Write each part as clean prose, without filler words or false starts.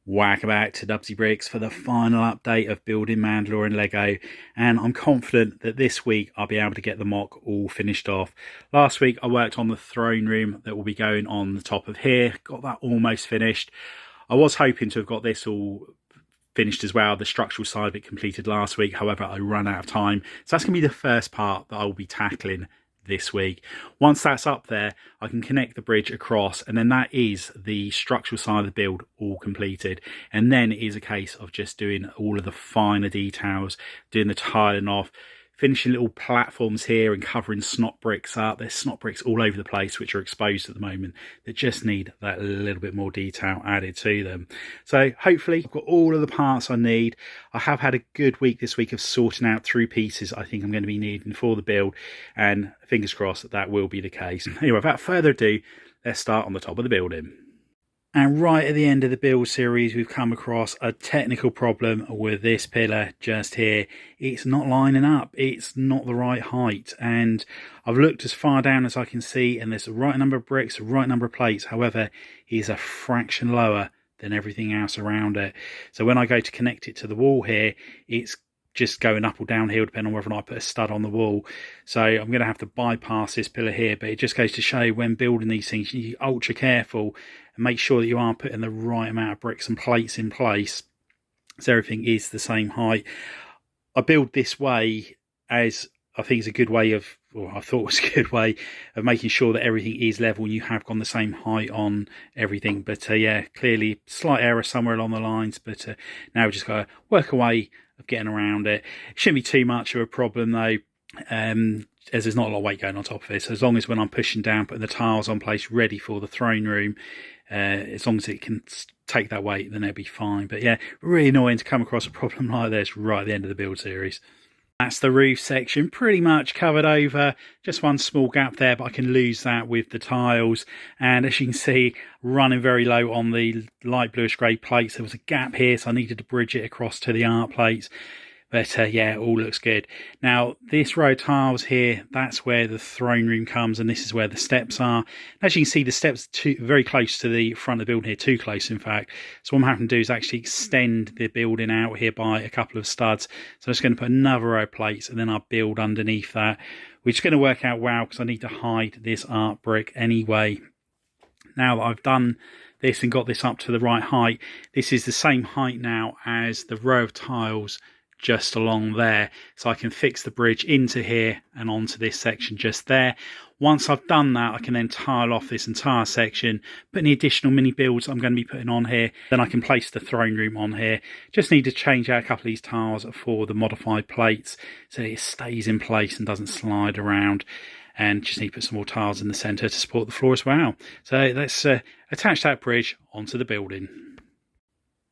Welcome back to Dubsy Bricks for the final update of building Mandalore in Lego, and I'm confident that this week I'll be able to get the mock all finished off. Last week I worked on the throne room that will be going on the top of here, got that almost finished. I was hoping to have got this all finished as well, the structural side of it completed last week, however I ran out of time, so that's going to be the first part that I will be tackling this week. Once that's up there, I can connect the bridge across, and then that is the structural side of the build all completed. And then it is a case of just doing all of the finer details, doing the tiling off, finishing little platforms here and covering snot bricks up. There's snot bricks all over the place which are exposed at the moment that just need that little bit more detail added to them. So hopefully I've got all of the parts I need. I have had a good week this week of sorting out through pieces I think I'm going to be needing for the build, and fingers crossed that that will be the case. Anyway, without further ado, let's start on the top of the building. And right at the end of the build series, we've come across a technical problem with this pillar just here. It's not lining up. It's not the right height. And I've looked as far down as I can see, and there's the right number of bricks, the right number of plates. However, it's a fraction lower than everything else around it. So when I go to connect it to the wall here, it's just going up or downhill depending on whether or not I put a stud on the wall. So I'm going to have to bypass this pillar here, but it just goes to show when building these things, you need to be ultra careful and make sure that you are putting the right amount of bricks and plates in place so everything is the same height. I build this way as I think it's a good way of, or I thought it was a good way of making sure that everything is level and you have gone the same height on everything. But yeah, clearly slight error somewhere along the lines, but now we've just got to work away of getting around it. It shouldn't be too much of a problem though, as there's not a lot of weight going on top of it. So as long as when I'm pushing down, putting the tiles on place ready for the throne room, as long as it can take that weight, then it'll be fine. But yeah, really annoying to come across a problem like this right at the end of the build series. That's the roof section pretty much covered over. Just one small gap there, but I can lose that with the tiles. And as you can see, running very low on the light bluish grey plates. There was a gap here, so I needed to bridge it across to the art plates. But yeah, it all looks good. Now, this row of tiles here, that's where the throne room comes, and this is where the steps are. As you can see, the steps are very close to the front of the building here, too close, in fact. So what I'm having to do is actually extend the building out here by a couple of studs. So I'm just going to put another row of plates, and then I'll build underneath that, which is going to work out well because I need to hide this art brick anyway. Now that I've done this and got this up to the right height, this is the same height now as the row of tiles just along there, so I can fix the bridge into here and onto this section just there. Once I've done that, I can then tile off this entire section, put any additional mini builds I'm going to be putting on here, then I can place the throne room on here. Just need to change out a couple of these tiles for the modified plates so it stays in place and doesn't slide around, and just need to put some more tiles in the centre to support the floor as well. So let's attach that bridge onto the building.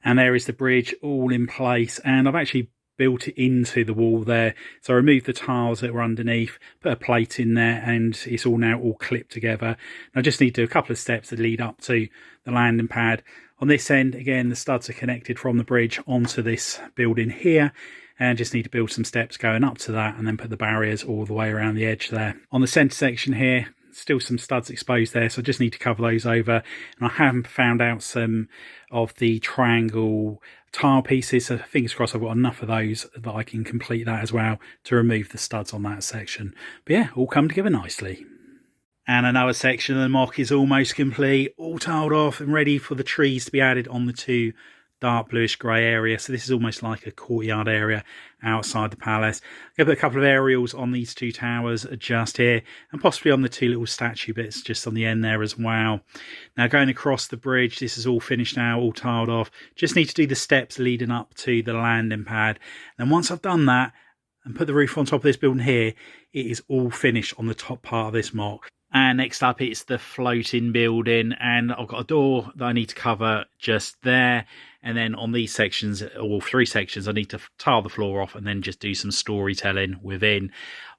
And there is the bridge all in place, and I've actually built it into the wall there. So I removed the tiles that were underneath, put a plate in there, and it's all now all clipped together. And I just need to do a couple of steps that lead up to the landing pad. On this end, again, the studs are connected from the bridge onto this building here, and just need to build some steps going up to that and then put the barriers all the way around the edge there. On the centre section here, still some studs exposed there, so I just need to cover those over. And I haven't found out some of the triangle tile pieces, so fingers crossed I've got enough of those that I can complete that as well to remove the studs on that section. But yeah, all come together nicely. And another section of the mock is almost complete, all tiled off and ready for the trees to be added on the two dark bluish grey area. So this is almost like a courtyard area outside the palace. I'm going to put a couple of aerials on these two towers just here, and possibly on the two little statue bits just on the end there as well. Now going across the bridge, this is all finished now, all tiled off. Just need to do the steps leading up to the landing pad. And once I've done that and put the roof on top of this building here, it is all finished on the top part of this mock. And next up, it's the floating building, and I've got a door that I need to cover just there. And then on these sections, or three sections, I need to tile the floor off and then just do some storytelling within.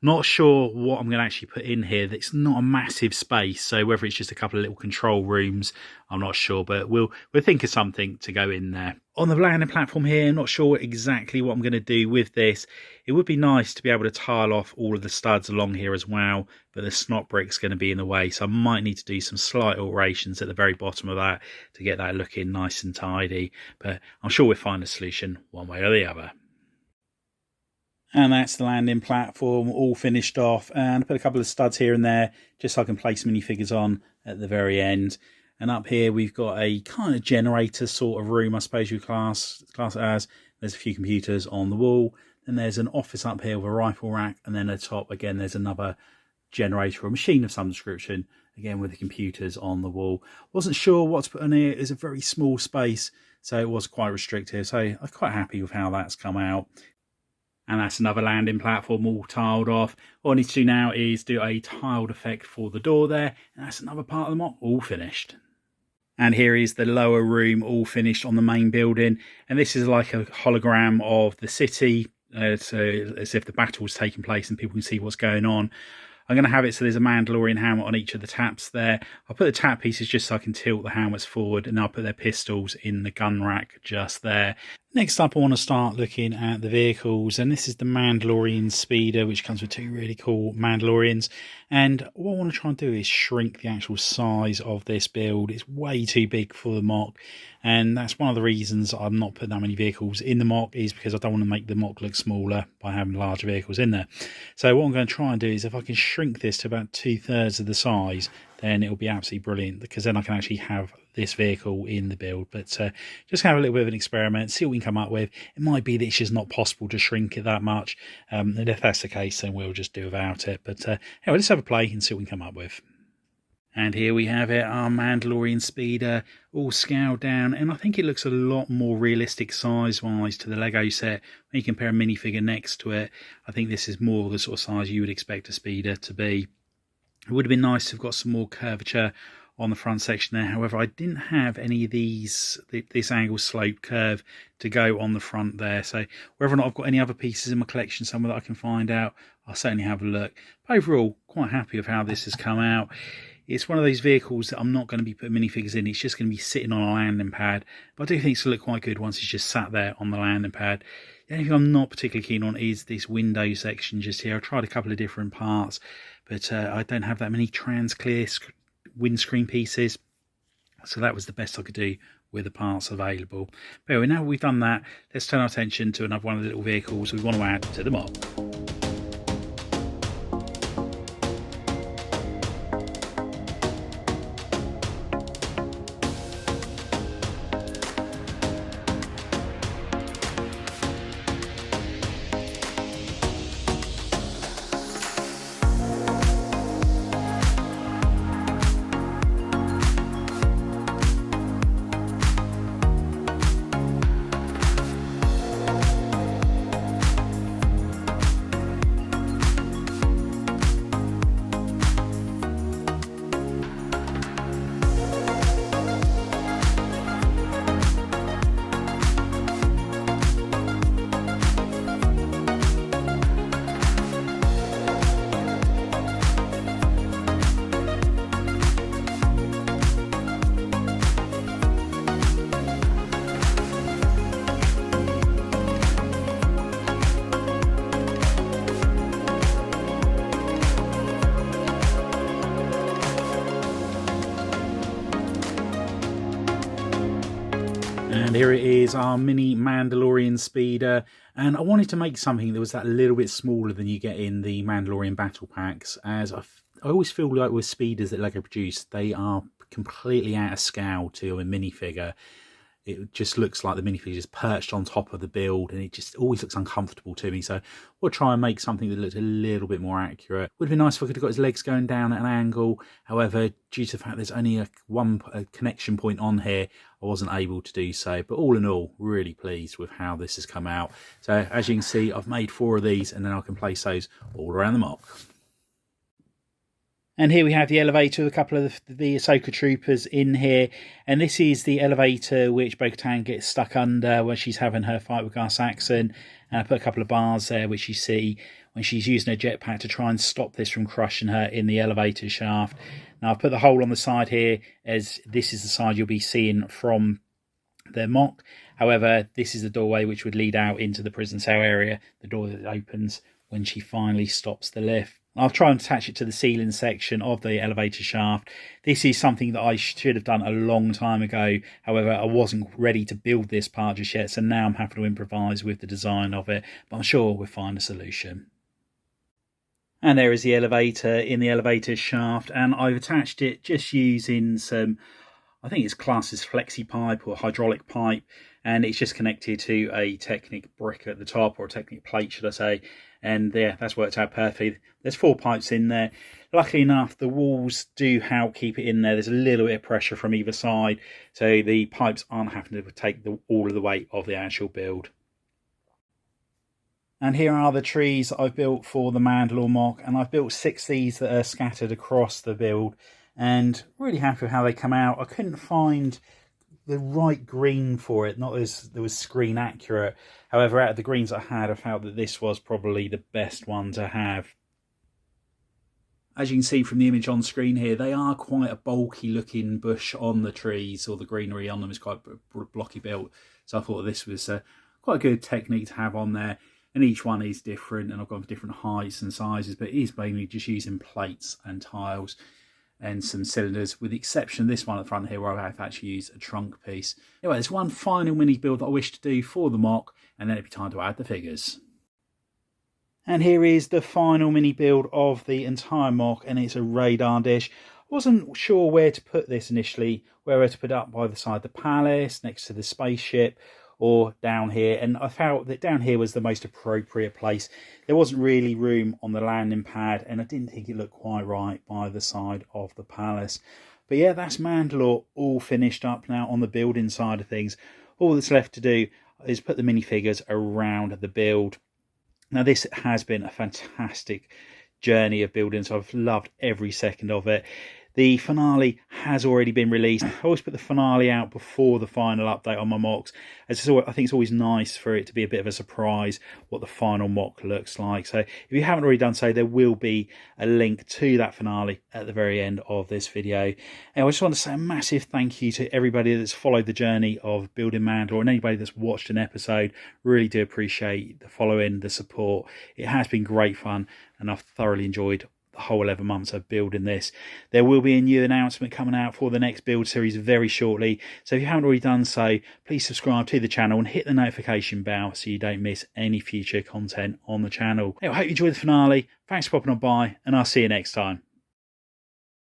I'm not sure what I'm going to actually put in here. It's not a massive space, so whether it's just a couple of little control rooms, I'm not sure, but we'll think of something to go in there. On the landing platform here, I'm not sure exactly what I'm going to do with this. It would be nice to be able to tile off all of the studs along here as well, but the snot brick's going to be in the way, so I might need to do some slight alterations at the very bottom of that to get that looking nice and tidy. but I'm sure we'll find a solution one way or the other. And that's the landing platform all finished off, and I put a couple of studs here and there just so I can place minifigures on at the very end. And up here we've got a kind of generator sort of room, I suppose you class it as. There's a few computers on the wall, then there's an office up here with a rifle rack, and then at the top again there's another generator or machine of some description, again with the computers on the wall. Wasn't sure what to put in here. It's a very small space, so it was quite restrictive, so I'm quite happy with how that's come out. And that's another landing platform all tiled off. All I need to do now is do a tiled effect for the door there, and that's another part of the mock all finished. And here is the lower room all finished on the main building, and this is like a hologram of the city, so as if the battle's taking place and people can see what's going on. I'm going to have it so there's a Mandalorian helmet on each of the taps there. I'll put the tap pieces just so I can tilt the helmets forward, and I'll put their pistols in the gun rack just there. Next up, I want to start looking at the vehicles, and this is the Mandalorian Speeder, which comes with two really cool Mandalorians. And what I want to try and do is shrink the actual size of this build. It's way too big for the mock, and that's one of the reasons I'm not putting that many vehicles in the mock, is because I don't want to make the mock look smaller by having larger vehicles in there. So what I'm going to try and do is, if I can shrink this to about 2/3 of the size, then it'll be absolutely brilliant, because then I can actually have this vehicle in the build. But just have a little bit of an experiment, see what we can come up with. It might be that it's just not possible to shrink it that much, and if that's the case, then we'll just do without it. But anyway, let's have a play and see what we can come up with. And here we have it, our Mandalorian Speeder, all scaled down, and I think it looks a lot more realistic size-wise to the Lego set. When you compare a minifigure next to it, I think this is more the sort of size you would expect a Speeder to be. It would have been nice to have got some more curvature on the front section there. However, I didn't have any of this angle slope curve to go on the front there. So whether or not I've got any other pieces in my collection somewhere that I can find out, I'll certainly have a look. But overall, quite happy with how this has come out. It's one of those vehicles that I'm not going to be putting minifigures in. It's just going to be sitting on a landing pad. But I do think it's going to look quite good once it's just sat there on the landing pad. The only thing I'm not particularly keen on is this window section just here. I tried a couple of different parts, but I don't have that many trans-clear windscreen pieces, so that was the best I could do with the parts available. But anyway, now we've done that, let's turn our attention to another one of the little vehicles we want to add to the mock. And here it is, our mini Mandalorian Speeder. And I wanted to make something that was that little bit smaller than you get in the Mandalorian battle packs, as I always feel like with speeders that Lego produce, they are completely out of scale to a minifigure. It just looks like the minifigure is perched on top of the build, and it just always looks uncomfortable to me. So we'll try and make something that looks a little bit more accurate. Would have been nice if I could have got his legs going down at an angle. However, due to the fact there's only one connection point on here, I wasn't able to do so. But all in all, really pleased with how this has come out. So as you can see, I've made 4 of these, and then I can place those all around the mock. And here we have the elevator with a couple of the Ahsoka troopers in here. And this is the elevator which Bo-Katan gets stuck under when she's having her fight with Gar Saxon. And I put a couple of bars there which you see when she's using her jetpack to try and stop this from crushing her in the elevator shaft. Now I've put the hole on the side here, as this is the side you'll be seeing from the mock. However, this is the doorway which would lead out into the prison cell area, the door that opens when she finally stops the lift. I'll try and attach it to the ceiling section of the elevator shaft. This is something that I should have done a long time ago. However, I wasn't ready to build this part just yet, so now I'm having to improvise with the design of it, but I'm sure we'll find a solution. And there is the elevator in the elevator shaft, and I've attached it just using some, I think it's classed as flexi pipe or hydraulic pipe, and it's just connected to a Technic brick at the top, or a Technic plate should I say, and yeah, that's worked out perfectly. There's 4 pipes in there. Luckily enough, the walls do help keep it in there. There's a little bit of pressure from either side, so the pipes aren't having to take all of the weight of the actual build. And here are the trees that I've built for the Mandalore mock, and I've built 6 of these that are scattered across the build, and really happy with how they come out. I couldn't find the right green for it, not as there was screen accurate. However, out of the greens I had, I felt that this was probably the best one to have. As you can see from the image on screen here, they are quite a bulky looking bush on the trees, or the greenery on them is quite blocky built. So I thought this was quite a good technique to have on there. And each one is different, and I've got different heights and sizes, but it is mainly just using plates and tiles and some cylinders, with the exception of this one at the front here where I have actually used a trunk piece. Anyway, there's one final mini build that I wish to do for the mock, and then it'll be time to add the figures. And here is the final mini build of the entire mock, and it's a radar dish. I wasn't sure where to put this initially, whether to put it up by the side of the palace, next to the spaceship, or down here, and I felt that down here was the most appropriate place. There wasn't really room on the landing pad, and I didn't think it looked quite right by the side of the palace. But yeah, that's Mandalore all finished up now on the building side of things. All that's left to do is put the minifigures around the build. Now this has been a fantastic journey of building, so I've loved every second of it. The finale has already been released. I always put the finale out before the final update on my mocks. I think it's always nice for it to be a bit of a surprise what the final mock looks like. So if you haven't already done so, there will be a link to that finale at the very end of this video. And I just want to say a massive thank you to everybody that's followed the journey of building Mandalore, and anybody that's watched an episode. Really do appreciate the following, the support. It has been great fun, and I've thoroughly enjoyed the whole 11 months of building this. There will be a new announcement coming out for the next build series very shortly, so if you haven't already done so, please subscribe to the channel and hit the notification bell so you don't miss any future content on the channel. Anyway, I hope you enjoyed the finale. Thanks for popping on by, and I'll see you next time.